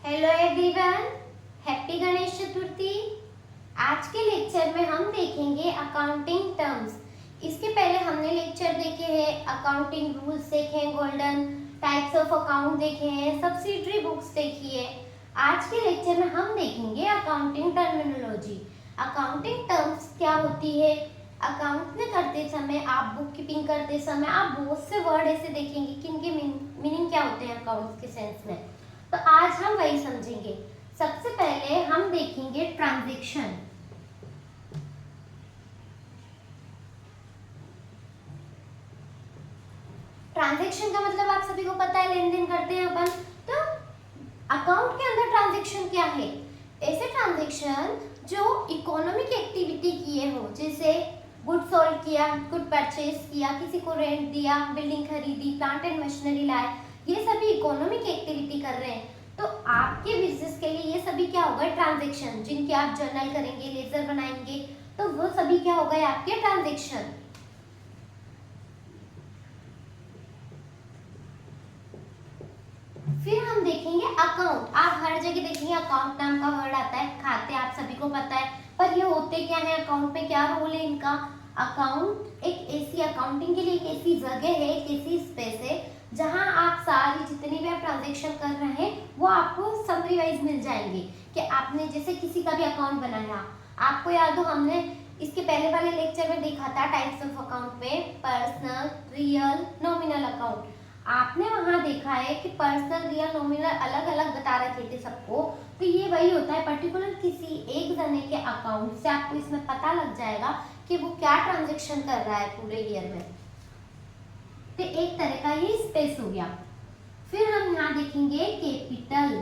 Hello everyone, happy Ganesh Chaturthi. आज के lecture में हम देखेंगे अकाउंटिंग टर्म्स। इसके पहले हमने लेक्चर देखे हैं, अकाउंटिंग रूल्स देखे हैं, गोल्डन टाइप्स ऑफ अकाउंट देखे हैं, सब्सिडरी बुक्स देखी है। आज के लेक्चर में हम देखेंगे अकाउंटिंग टर्मिनोलॉजी। अकाउंटिंग टर्म्स क्या होती है। अकाउंट में करते समय, आप बुक कीपिंग करते समय आप बहुत से वर्ड ऐसे देखेंगे कि इनके मीनिंग क्या होते हैं अकाउंट्स के सेंस में। तो आज हम वही समझेंगे। सबसे पहले हम देखेंगे ट्रांजैक्शन। ट्रांजैक्शन का मतलब आप सभी को पता है, लेन देन करते हैं अपन। तो अकाउंट के अंदर ट्रांजैक्शन क्या है? ऐसे ट्रांजैक्शन जो इकोनॉमिक एक्टिविटी किए हो, जैसे गुड सोल्ड किया, गुड परचेज किया, किसी को रेंट दिया, बिल्डिंग खरीदी, प्लांट एंड मशीनरी लाए, ये सभी इकोनॉमिक एक्टिविटी कर रहे हैं। तो आपके बिजनेस के लिए ये सभी क्या होगा? ट्रांजैक्शन, जिनके आप जर्नल करेंगे, लेजर बनाएंगे, तो वो सभी क्या होगा? आपके ट्रांजैक्शन। फिर हम देखेंगे अकाउंट। आप हर जगह देखेंगे अकाउंट नाम का वर्ड आता है, खाते आप सभी को पता है, पर ये होते क्या है? अकाउंट में क्या रोल है इनका? अकाउंट एक ऐसी, अकाउंटिंग के लिए एक ऐसी जगह है, एक ऐसी स्पेस है जहां आप सारी जितनी भी आप ट्रांजैक्शन कर रहे हैं वो आपको समरी वाइज मिल जाएंगे। कि आपने जैसे किसी का भी अकाउंट बनाया, आपको याद हो हमने इसके पहले वाले लेक्चर में देखा था टाइप्स ऑफ अकाउंट में, पर्सनल, रियल, नॉमिनल अकाउंट। आपने वहां देखा है कि पर्सनल, रियल, नॉमिनल अलग अलग बता रखे थे सबको। तो ये वही होता है, पर्टिकुलर किसी एक जने के अकाउंट से आपको इसमें पता लग जाएगा कि वो क्या ट्रांजैक्शन कर रहा है पूरे ईयर में। तो एक तरह का ये स्पेस हो गया। फिर हम यहाँ देखेंगे कैपिटल।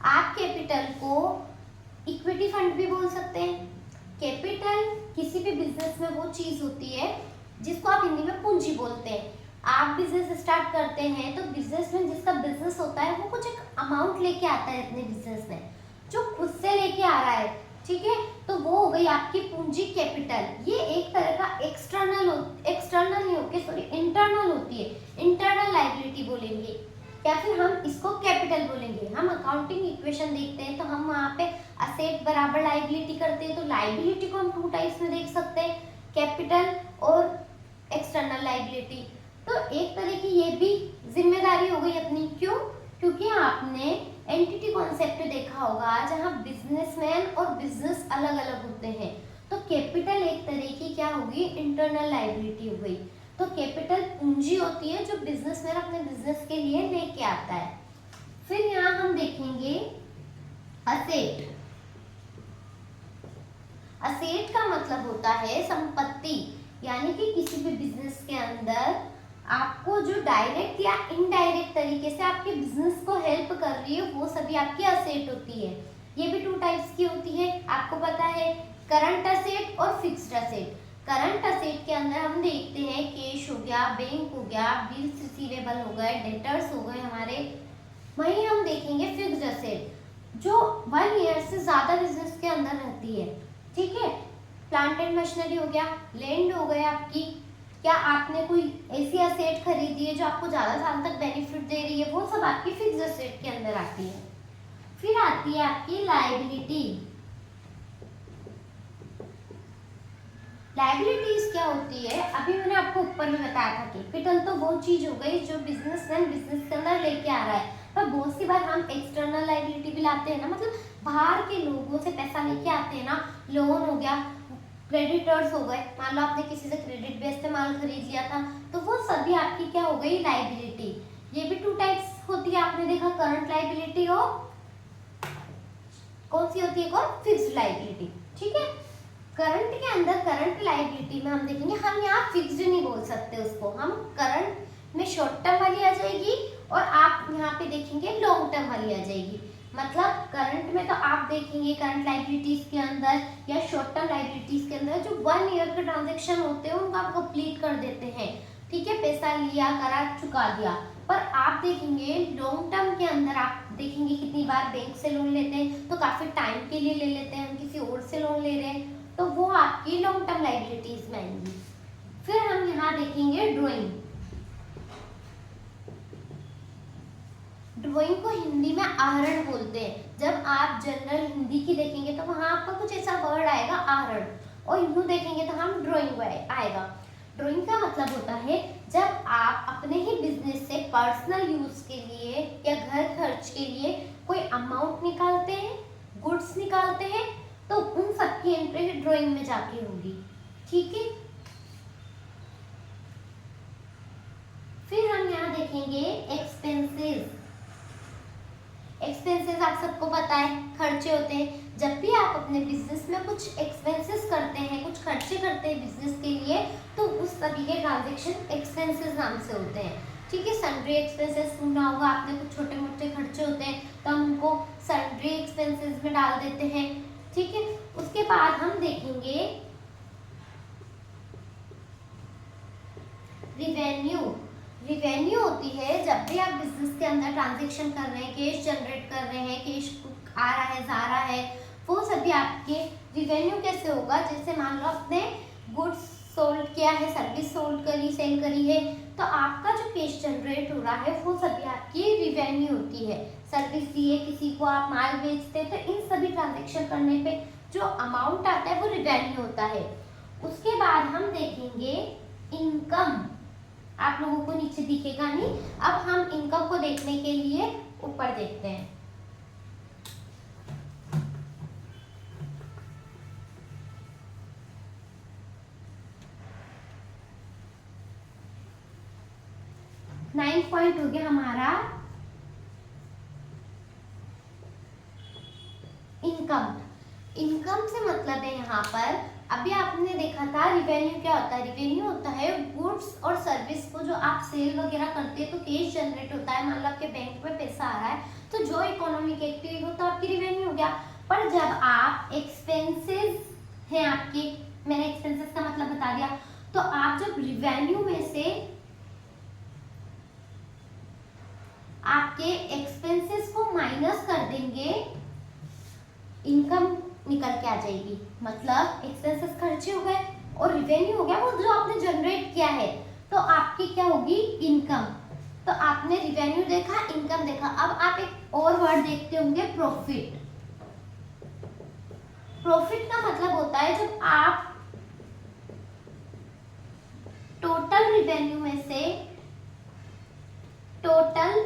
आप कैपिटल को इक्विटी फंड भी बोल सकते हैं। कैपिटल किसी भी बिजनेस में वो चीज होती है जिसको आप हिंदी में पूंजी बोलते हैं। आप बिजनेस स्टार्ट करते हैं तो बिजनेस में जिसका बिजनेस होता है वो कुछ एक अमाउंट लेके आता है अपने बिजनेस में, जो खुद से लेके आ रहा है, ठीक है। तो वो हो गई आपकी पूंजी, कैपिटल। ये एक तरह का एक्सटर्नल नहीं होके, सॉरी, इंटरनल होती है, इंटरनल लायबिलिटी बोलेंगे, या फिर हम इसको कैपिटल बोलेंगे। हम अकाउंटिंग इक्वेशन देखते हैं तो हम वहाँ पे असेट बराबर लायबिलिटी करते हैं। तो लायबिलिटी को हम टू टाइप्स में देख सकते हैं, कैपिटल और एक्सटर्नल लायबिलिटी। तो एक तरह की ये भी जिम्मेदारी हो गई अपनी। क्यों? क्योंकि आपने एंटिटी कॉन्सेप्ट देखा होगा जहां बिजनेसमैन और बिजनेस अलग अलग होते हैं। तो कैपिटल एक तरह की क्या होगी? इंटरनल लायबिलिटी हो गई। तो कैपिटल पूंजी होती है जो बिजनेसमैन अपने बिजनेस के लिए लेके आता है। फिर यहाँ हम देखेंगे असेट। असेट का मतलब होता है संपत्ति, यानी कि किसी भी बिजनेस के अंदर आपको जो डायरेक्ट या इनडायरेक्ट तरीके से आपके बिजनेस को हेल्प कर रही है वो सभी आपकी असेट होती है। ये भी टू टाइप्स की होती है, आपको पता है, करंट असेट और फिक्स्ड असेट। करंट असेट के अंदर हम देखते हैं कैश हो गया, बैंक हो गया, बिल्स रिसीवेबल हो गए, डेटर्स हो गए हमारे। वहीं हम देखेंगे फिक्स्ड असेट जो 1 ईयर से ज्यादा बिजनेस के अंदर रहती है, ठीक है। प्लांट एंड मशीनरी हो गया, लैंड हो गया आपकी, क्या आपने कोई ऐसी असेट खरीदी है जो आपको ज्यादा साल तक बेनिफिट दे रही है, वो सब आपकी फिक्स्ड असेट के अंदर आती है। फिर आती है आपकी लायबिलिटी। लायबिलिटीज क्या होती है? अभी मैंने आपको ऊपर में बताया था, कैपिटल तो वो चीज हो गई जो बिजनेसमैन बिजनेस के अंदर लेके आ रहा है, पर बहुत सी बार हम एक्सटर्नल लायबिलिटी भी लाते हैं ना, मतलब बाहर के लोगों से पैसा लेके आते हैं ना। लोन हो गया, क्रेडिटर्स हो गए, मान लो आपने किसी से क्रेडिट बेस पे माल खरीद लिया था, तो वो सभी आपकी क्या हो गई? लायबिलिटी। ये भी टू टाइप्स होती है, आपने देखा, करंट लायबिलिटी और कौन सी होती है? और फिक्स्ड लायबिलिटी, ठीक है। करंट के अंदर, करंट लायबिलिटी में हम देखेंगे, हम यहाँ फिक्स्ड नहीं बोल सकते उसको, हम करंट में शॉर्ट टर्म वाली आ जाएगी और आप यहाँ पे देखेंगे लॉन्ग टर्म वाली आ जाएगी। मतलब करंट में तो आप देखेंगे करंट लायबिलिटीज के अंदर या शॉर्ट टर्म लायबिलिटीज के अंदर जो 1 ईयर के ट्रांजैक्शन होते हैं उनको आप कंप्लीट कर देते हैं, ठीक है, पैसा लिया, करा, चुका दिया। पर आप देखेंगे लॉन्ग टर्म के अंदर, आप देखेंगे कितनी बार बैंक से लोन लेते हैं तो काफी टाइम के लिए ले लेते हैं, हम किसी और से लोन ले रहे हैं, तो वो आपकी लॉन्ग टर्म लायबिलिटीज में आएंगी। फिर हम यहाँ देखेंगे ड्राइंग। ड्राइंग को हिंदी में आहरण बोलते हैं। जब आप जनरल हिंदी की देखेंगे तो वहाँ आपका कुछ ऐसा वर्ड आएगा आहरण, और यूँ देखेंगे तो हम ड्राइंग आएगा। ड्राइंग का मतलब होता है जब आप अपने ही बिजनेस से पर्सनल यूज के लिए या घर खर्च के लिए कोई अमाउंट निकालते हैं, गुड्स निकालते हैं, तो उन सब की एंट्री ड्राइंग में जाके होगी। ठीक है, फिर हम यहाँ देखेंगे एक्सपेंसेस। एक्सपेंसेस आप सबको पता है खर्चे होते हैं। जब भी आप अपने बिजनेस में कुछ एक्सपेंसेस करते हैं, कुछ खर्चे करते हैं बिजनेस के लिए, तो उस सभी के ट्रांजैक्शन एक्सपेंसेस नाम से होते हैं। ठीक है, सन्ड्री एक्सपेंसेस सुना होगा आपने, कुछ छोटे मोटे खर्चे होते हैं तो हम उनको सन्ड्री एक्सपेंसेस में डाल देते हैं। ठीक है, उसके बाद हम देखेंगे रिवेन्यू। रिवेन्यू होती है जब भी आप बिजनेस के अंदर ट्रांजैक्शन कर रहे हैं, कैश जनरेट कर रहे हैं, कैश आ रहा है जा रहा है, वो सभी आपके रिवेन्यू कैसे होगा। जैसे मान लो आपने गुड्स सोल्ड किया है, सर्विस सोल्ड करी, सेल करी है, तो आपका जो कैश जनरेट हो रहा है वो सभी आपकी रिवेन्यू होती है। सर्विस दी है किसी को, आप माल बेचते हैं, तो इन सभी ट्रांजेक्शन करने पे जो अमाउंट आता है वो रिवेन्यू होता है। उसके बाद हम देखेंगे इनकम। आप लोगों को नीचे दिखेगा नहीं, अब हम इनकम को देखने के लिए ऊपर देखते हैं। नाइन्थ पॉइंट हो गया हमारा इनकम। इनकम से मतलब है यहाँ पर, अभी आपने देखा था रिवेन्यू क्या होता है। रिवेन्यू होता है गुड्स और सर्विस को जो आप सेल वगैरह करते हैं तो कैश जनरेट होता है। मान लो आपके बैंक में पैसा आ रहा है तो जो इकोनॉमिक एक्टिविटी हो तो आपकी रिवेन्यू हो गया। पर जब आप एक्सपेंसेस हैं आपके, मैंने एक्सपेंसेस का मतलब बता दिया, तो आप जब रिवेन्यू में से आपके एक्सपेंसेस को माइनस कर देंगे, इनकम निकल के आ जाएगी। मतलब एक्सपेंसेस खर्चे हो गए और रिवेन्यू हो गया वो जो आपने जनरेट किया है, तो आपकी क्या होगी इनकम। तो आपने रिवेन्यू देखा, इनकम देखा। अब आप एक और वर्ड देखते होंगे प्रॉफिट। प्रॉफिट का मतलब होता है जब आप टोटल रिवेन्यू में से टोटल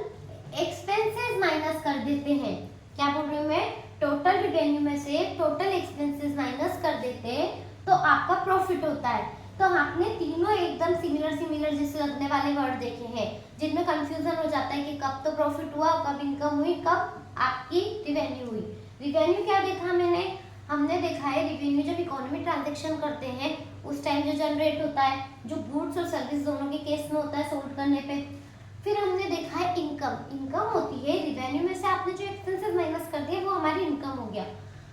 एक्सपेंसेस माइनस कर देते हैं। क्या बोल रही हूँ मैं, टोटल रिवेन्यू में से टोटल एक्सपेंसेस माइनस कर देते हैं तो आपका प्रॉफिट होता है। तो आपने तीनों एकदम सिमिलर जैसे लगने वाले वर्ड देखे हैं जिनमें कंफ्यूजन हो जाता है कि कब तो प्रॉफिट हुआ, कब इनकम हुई, कब आपकी रिवेन्यू हुई। रिवेन्यू क्या देखा हमने देखा है रिवेन्यू जब इकोनॉमी ट्रांजेक्शन करते हैं उस टाइम जो जनरेट होता है, जो गुड्स और सर्विस दोनों के केस में होता है सोल्ड करने पे। फिर हमने देखा है इनकम। इनकम होती है रिवेन्यू में से आपने जो एक्सपेंसेस माइनस कर दिए वो हमारी इनकम हो गया।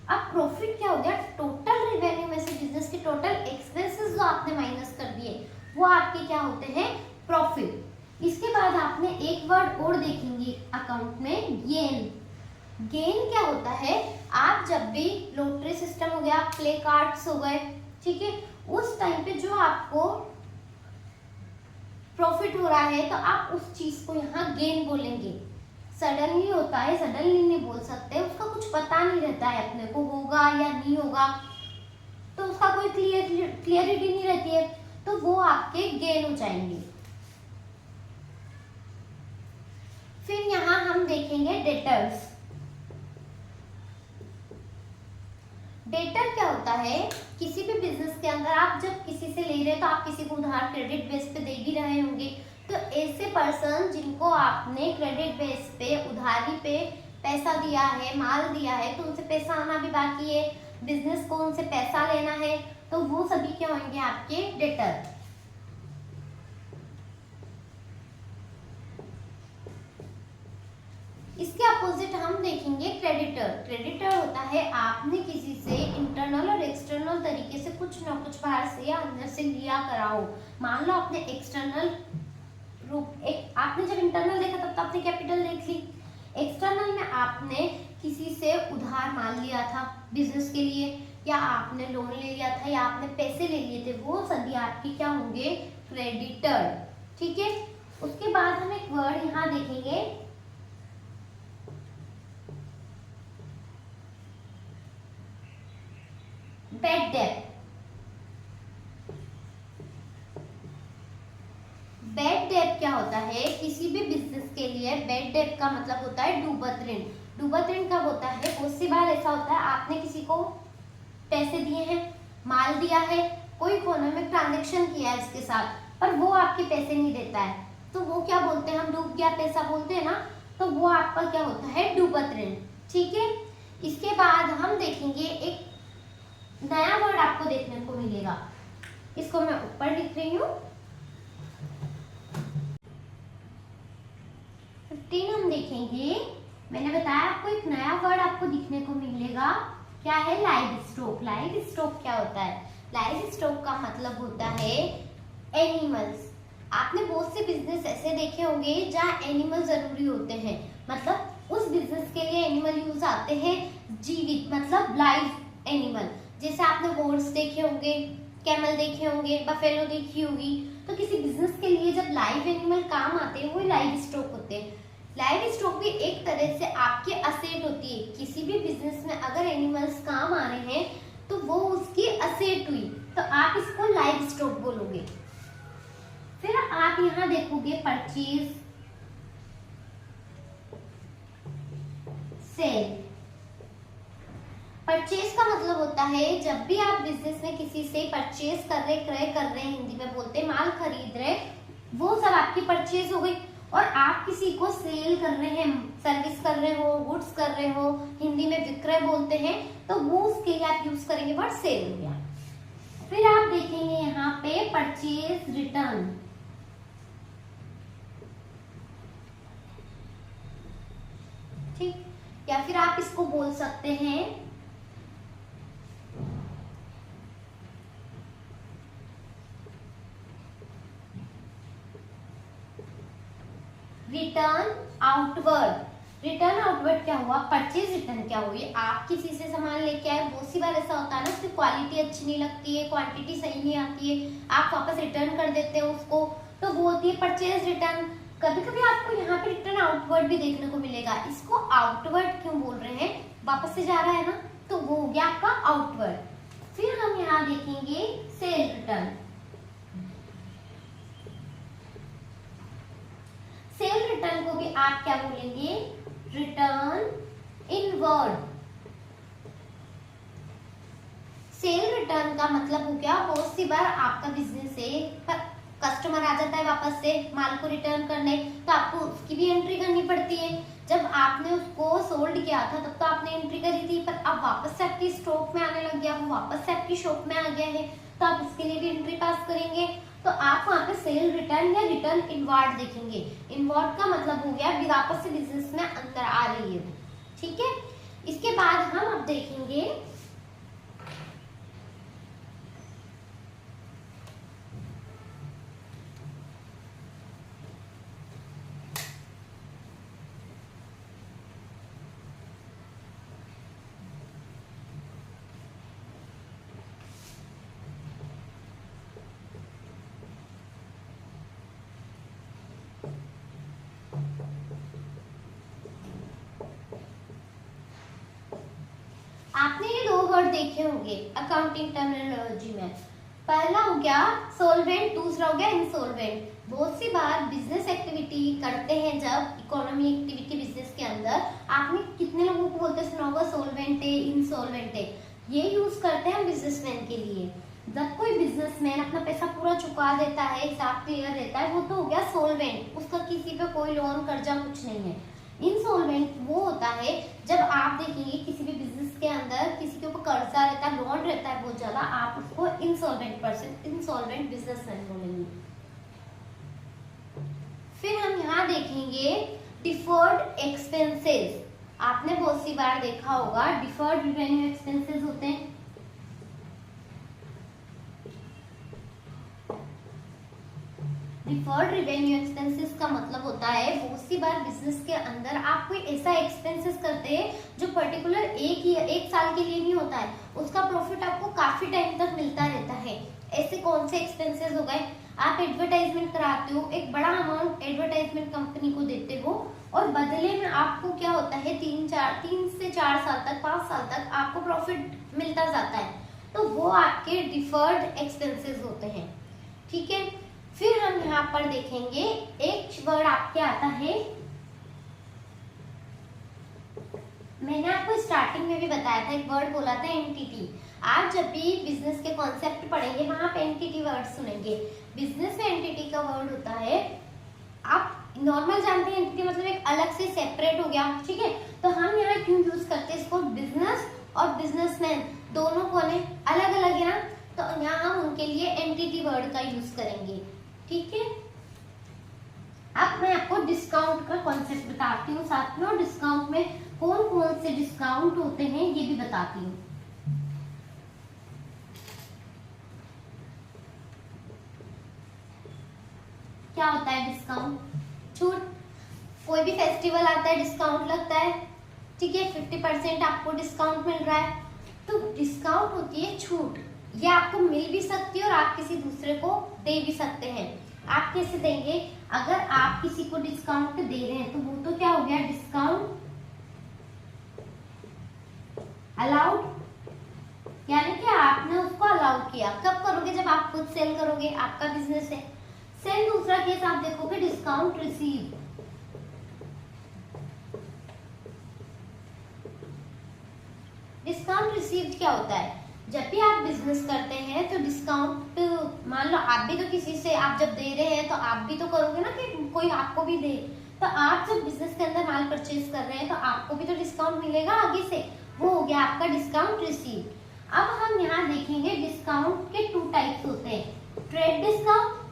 अब प्रॉफिट क्या हो गया, टोटल रिवेन्यू में से बिजनेस के टोटल एक्सपेंसेस जो आपने माइनस कर दिए वो आपके क्या होते हैं, प्रॉफिट। इसके बाद आपने एक वर्ड और देखेंगे अकाउंट में, गेन। गेन क्या होता है, आप जब भी लॉटरी सिस्टम हो गया, प्ले कार्ड्स हो गए, ठीक है, उस टाइम पे जो आपको प्रॉफिट हो रहा है तो आप उस चीज को यहाँ गेन बोलेंगे। सडनली होता है, सडनली नहीं बोल सकते, उसका कुछ पता नहीं रहता है अपने को होगा या नहीं होगा, तो उसका कोई क्लियरिटी नहीं रहती है, तो वो आपके गेन हो जाएंगे। फिर यहाँ हम देखेंगे डेटर्स। डेटर क्या होता है, किसी भी बिजनेस के अंदर आप जब किसी से ले रहे हैं तो आप किसी को उधार क्रेडिट बेस पे दे भी रहे होंगे, तो ऐसे पर्सन जिनको आपने क्रेडिट बेस पे उधारी पे पैसा दिया है, माल दिया है, तो उनसे पैसा आना भी बाकी है, बिजनेस को उनसे पैसा लेना है, तो वो सभी क्या होंगे आपके डेटर। इसके अपोजिट हम देखेंगे क्रेडिटर। क्रेडिटर होता है आपने किसी से इंटरनल और एक्सटर्नल तरीके से कुछ ना कुछ बाहर से या अंदर से लिया कराओ। मान लो आपने एक्सटर्नल रूप आपने जब इंटरनल देखा तब तो आपने कैपिटल देख ली, एक्सटर्नल में आपने किसी से उधार माल लिया था बिजनेस के लिए, या आपने लोन ले लिया था, या आपने पैसे ले लिए थे, वो सभी आपके क्या होंगे, क्रेडिटर। ठीक है, उसके बाद हम एक वर्ड यहाँ देखेंगे बैड डेट। बैड डेट क्या होता है? किसी भी बिजनेस के लिए बैड डेट का मतलब होता है डूबत ऋण। डूबत ऋण कब होता है? बहुत सी बार ऐसा होता है आपने किसी को पैसे दिए हैं, माल दिया है, कोई इकोनॉमिक ट्रांजैक्शन किया है इसके साथ, पर वो आपके पैसे नहीं देता है, तो वो क्या बोलते हैं? हम डूब गया पैसा बोलते हैं ना, तो वो आपका क्या होता है? डूबत ऋण। ठीक है। इसके बाद हम देखेंगे एक नया वर्ड आपको देखने को मिलेगा, इसको मैं ऊपर लिख रही हूँ। 15 हम देखेंगे। मैंने बताया आपको एक नया वर्ड आपको दिखने को मिलेगा, क्या है? Live stock. लाइव स्टॉक क्या होता है? लाइव स्टॉक का मतलब होता है एनिमल्स। आपने बहुत से बिजनेस ऐसे देखे होंगे जहाँ एनिमल जरूरी होते हैं, मतलब उस बिजनेस के लिए एनिमल यूज आते हैं, जीवित मतलब लाइव एनिमल। जैसे आपने हॉर्स देखे होंगे, कैमल देखे होंगे, बफेलो देखी होगी। तो किसी बिजनेस के लिए जब लाइव एनिमल काम आते हैं वो लाइव स्टॉक होते हैं। लाइव स्टॉक भी एक तरह से आपकी असेट होती है। किसी भी बिजनेस में अगर एनिमल्स काम आ रहे हैं तो वो उसकी असेट हुई, तो आप इसको लाइव स्टॉक बोलोगे। फिर आप यहाँ देखोगे परचेज, सेल। परचेज का मतलब होता है जब भी आप बिजनेस में किसी से परचेज कर रहे, क्रय कर रहे, हिंदी में बोलते हैं माल खरीद रहे, वो सब आपकी परचेज हो गई। और आप किसी को सेल कर रहे हैं, सर्विस कर रहे हो, गुड्स कर रहे हो, हिंदी में विक्रय बोलते हैं, तो वो उसके लिए आप यूज करेंगे वर्ड सेल हो गया। फिर आप देखेंगे यहाँ पे परचेज रिटर्न। ठीक, या फिर आप इसको बोल सकते हैं रिटर्न आउटवर्ड। रिटर्न आउटवर्ड क्या हुआ? परचेज रिटर्न क्या हुई? आप किसी से सामान लेके आए, बहुत सी बार ऐसा होता है ना, उसकी क्वालिटी अच्छी नहीं लगती है, क्वांटिटी सही नहीं आती है, आप वापस रिटर्न कर देते हो उसको, तो वो होती है परचेज रिटर्न। कभी कभी आपको यहाँ पे रिटर्न आउटवर्ड भी देखने को मिलेगा। इसको आउटवर्ड क्यों बोल रहे हैं? वापस से जा रहा है ना, तो वो हो गया आपका आउटवर्ड। फिर हम यहाँ देखेंगे सेल रिटर्न। सेल रिटर्न को भी आप क्या बोलेंगे? Return inward. सेल रिटर्न का मतलब हो गया, बहुत सी बार आपका बिजनेस है पर कस्टमर आ जाता है वापस से माल को रिटर्न करने, तो आपको उसकी भी एंट्री करनी पड़ती है। जब आपने उसको सोल्ड किया था तब तो आपने एंट्री करी थी, पर अब वापस से आपकी स्टॉक में आने लग गया, वो वापस से आपकी शॉप में आ गया है, तो आप उसके लिए भी एंट्री पास करेंगे। तो आप वहाँ पे सेल रिटर्न या रिटर्न इनवर्ड देखेंगे। इनवर्ड का मतलब हो गया वापस से बिजनेस में अंदर आ रही है। ठीक है। इसके बाद हम अब देखेंगे आपने ये दो वर्ड देखे होंगे अकाउंटिंग टर्मिनोलॉजी में। पहला हो गया सोल्वेंट, दूसरा हो गया इंसॉल्वेंट। बहुत सी बार बिजनेस एक्टिविटी करते हैं, जब इकोनॉमी एक्टिविटी बिजनेस के अंदर आपने कितने लोगों को बोलते सुना होगा सोल्वेंट है, इंसॉल्वेंट है। ये यूज करते हैं बिजनेसमैन के लिए। जब कोई बिजनेसमैन अपना पैसा पूरा चुका देता है, हिसाब क्लियर रहता है, वो तो हो गया सोल्वेंट, उसका किसी पे कोई लोन कर्जा कुछ नहीं है। इंसॉल्वेंट वो होता है जब आप देखेंगे किसी भी बिजनेस के अंदर किसी के ऊपर कर्जा रहता है, लोन रहता है बहुत ज्यादा, आप उसको इंसॉल्वेंट पर्सन, इंसॉल्वेंट बिजनेसमैन बोलेंगे। फिर हम यहाँ देखेंगे डिफर्ड एक्सपेंसेस। आपने बहुत सी बार देखा होगा डिफर्ड रेवेन्यू एक्सपेंसेस होते हैं। डिफर्ड रेवेन्यू एक्सपेंसेस का मतलब होता है बहुत सी बार बिजनेस के अंदर आप कोई ऐसा एक्सपेंसेस करते हैं जो पर्टिकुलर एक साल के लिए नहीं होता है, उसका प्रॉफिट आपको काफी टाइम तक मिलता रहता है। ऐसे कौन से एक्सपेंसेस हो गए? आप एडवर्टाइजमेंट कराते हो, एक बड़ा अमाउंट एडवर्टाइजमेंट कंपनी को देते हो और बदले में आपको क्या होता है 3 से 4 साल तक, 5 साल तक आपको प्रॉफिट मिलता जाता है। तो तो वो आपके डिफर्ड एक्सपेंसेस होते हैं। ठीक है, फिर हम यहाँ पर देखेंगे एक वर्ड आपके आता है, मैंने आपको स्टार्टिंग में भी बताया था, एक वर्ड बोला था एंटिटी। आप जब भी बिजनेस के कॉन्सेप्ट पढ़ेंगे वहां पे एंटिटी वर्ड सुनेंगे। बिजनेस में एंटिटी का वर्ड होता है, आप नॉर्मल जानते हैं एंटिटी मतलब एक अलग से सेपरेट हो गया, ठीक है। तो हम यहाँ क्यों यूज करते हैं इसको, बिजनेस और बिजनेसमैन दोनों को अलग अलग है ना, तो यहाँ हम उनके लिए एंटिटी वर्ड का यूज करेंगे। ठीक है, अब मैं आपको डिस्काउंट का कॉन्सेप्ट बताती हूँ साथ में, और डिस्काउंट में कौन कौन से डिस्काउंट होते हैं ये भी बताती हूँ। क्या होता है डिस्काउंट, छूट। कोई भी फेस्टिवल आता है डिस्काउंट लगता है, ठीक है, 50% आपको डिस्काउंट मिल रहा है, तो डिस्काउंट होती है छूट। ये आपको मिल भी सकती है और आप किसी दूसरे को दे भी सकते हैं। आप कैसे देंगे, अगर आप किसी को डिस्काउंट दे रहे हैं तो वो तो क्या हो गया, डिस्काउंट अलाउड, यानी कि आपने उसको अलाउ किया। कब करोगे, जब आप खुद सेल करोगे, आपका बिजनेस है। सेम दूसरा केस आप देखोगे, डिस्काउंट रिसीव। डिस्काउंट रिसीव क्या होता है, जब भी आप बिजनेस करते हैं तो डिस्काउंट, मान लो आप भी तो किसी से, आप जब दे रहे हैं तो आप भी तो करोगे ना कि कोई आपको भी दे। तो आप जब बिजनेस के अंदर माल परचेज कर रहे हैं तो आपको भी तो डिस्काउंट मिलेगा आगे से, वो हो गया आपका डिस्काउंट रिसीव। अब हम यहाँ देखेंगे डिस्काउंट के 2 टाइप्स होते हैं, ट्रेड डिस्काउंट,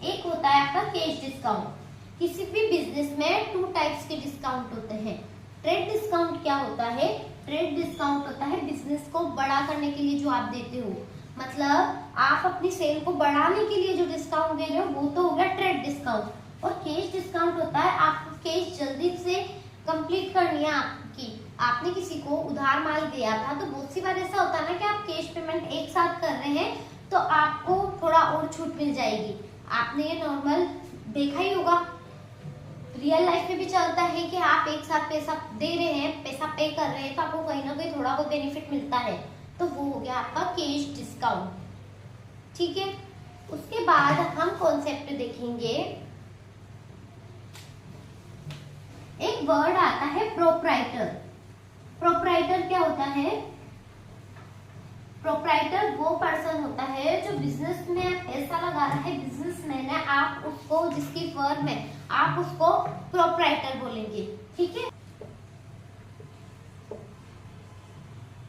एक होता है आपका कैश डिस्काउंट। किसी भी बिजनेस में 2 टाइप्स के डिस्काउंट होते हैं। ट्रेड डिस्काउंट क्या होता है, ट्रेड डिस्काउंट होता है बिजनेस को बड़ा करने के लिए जो आप देते हो, मतलब आप अपनी सेल को बढ़ाने के लिए जो डिस्काउंट दे रहे हो वो तो हो गया ट्रेड डिस्काउंट। और कैश डिस्काउंट होता है आपको कैश जल्दी से कंप्लीट करनी है आपकी, आपने किसी को उधार माल दिया था, तो बहुत सी बार ऐसा होता है ना कि आप कैश पेमेंट एक साथ कर रहे हैं तो आपको थोड़ा और छूट मिल जाएगी। आपने ये नॉर्मल देखा ही होगा, रियल लाइफ में भी चलता है कि आप एक साथ पैसा दे रहे हैं, पैसा पे कर रहे हैं, तो आपको कहीं ना कहीं थोड़ा बहुत बेनिफिट मिलता है, तो वो हो गया आपका कैश डिस्काउंट। ठीक है, उसके बाद हम कॉन्सेप्ट देखेंगे, एक वर्ड आता है प्रोप्राइटर। प्रोप्राइटर क्या होता है, प्रोप्राइटर वो पर्सन होता है जो बिजनेस में पैसा लगा रहा है, बिजनेसमैन है, आप उसको, जिसकी फर्म है, आप उसको प्रोप्राइटर बोलेंगे। ठीक है,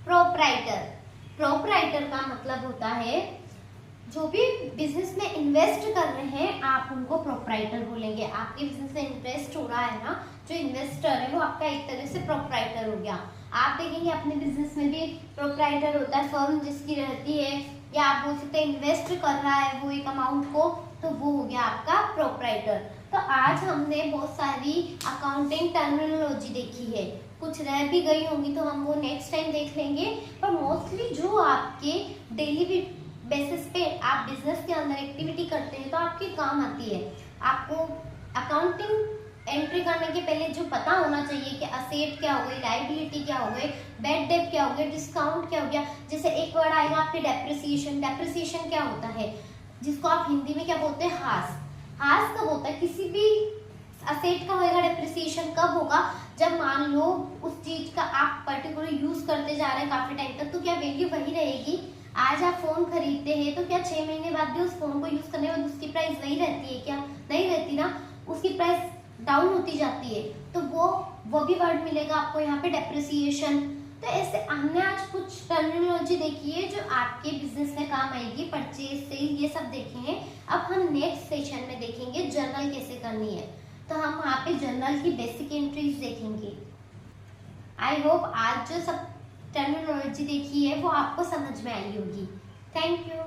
प्रोप्राइटर, प्रोप्राइटर का मतलब होता है जो भी बिजनेस में इन्वेस्ट कर रहे हैं आप उनको प्रोप्राइटर बोलेंगे। आपके बिजनेस में इन्वेस्ट हो रहा है ना, जो इन्वेस्टर है वो आपका एक तरह से प्रोप्राइटर हो गया। आप देखेंगे अपने बिजनेस में भी प्रोप्राइटर होता है, फर्म जिसकी रहती है, या आप बोल सकते हैं इन्वेस्ट कर रहा है वो एक अमाउंट को, तो वो हो गया आपका प्रोप्राइटर। तो आज हमने बहुत सारी अकाउंटिंग टर्मिनोलॉजी देखी है, कुछ रह भी गई होंगी तो हम वो नेक्स्ट टाइम देख लेंगे, पर मोस्टली जो आपके डेली बेसिस पे आप बिजनेस के अंदर एक्टिविटी करते हैं तो आपके काम आती है। आपको अकाउंटिंग एंट्री करने के पहले जो पता होना चाहिए कि असेट क्या हो गई, लायबिलिटी क्या हो गई, बैड डेट क्या हो गया, डिस्काउंट क्या हो गया। जैसे एक वर्ड आएगा आपके डेप्रिसिएशन। डेप्रिसिएशन क्या होता है, जिसको आप हिंदी में क्या बोलते हैं, हास। हास कब होता है, किसी भी असेट का होगा डेप्रिसिएशन कब होगा, जब मान लो उस चीज का आप पर्टिकुलर यूज करते जा रहे हैं काफी टाइम तक, तो क्या वैल्यू वही रहेगी। आज आप फोन खरीदते हैं तो क्या 6 महीने बाद भी उस फोन को यूज करने में उसकी प्राइस वही रहती है क्या, नहीं रहती ना, उसकी प्राइस डाउन होती जाती है, तो वो भी वर्ड मिलेगा आपको यहाँ पे डेप्रिसिएशन। तो ऐसे हमने आज कुछ टर्मिनोलॉजी देखी है जो आपके बिजनेस में काम आएगी, परचेज, सेल, ये सब देखे हैं। अब हम नेक्स्ट सेशन में देखेंगे जर्नल कैसे करनी है, तो हम वहाँ पे जर्नल की बेसिक एंट्रीज देखेंगे। आई होप आज जो सब टर्मिनोलॉजी देखी है वो आपको समझ में आई होगी। Thank you.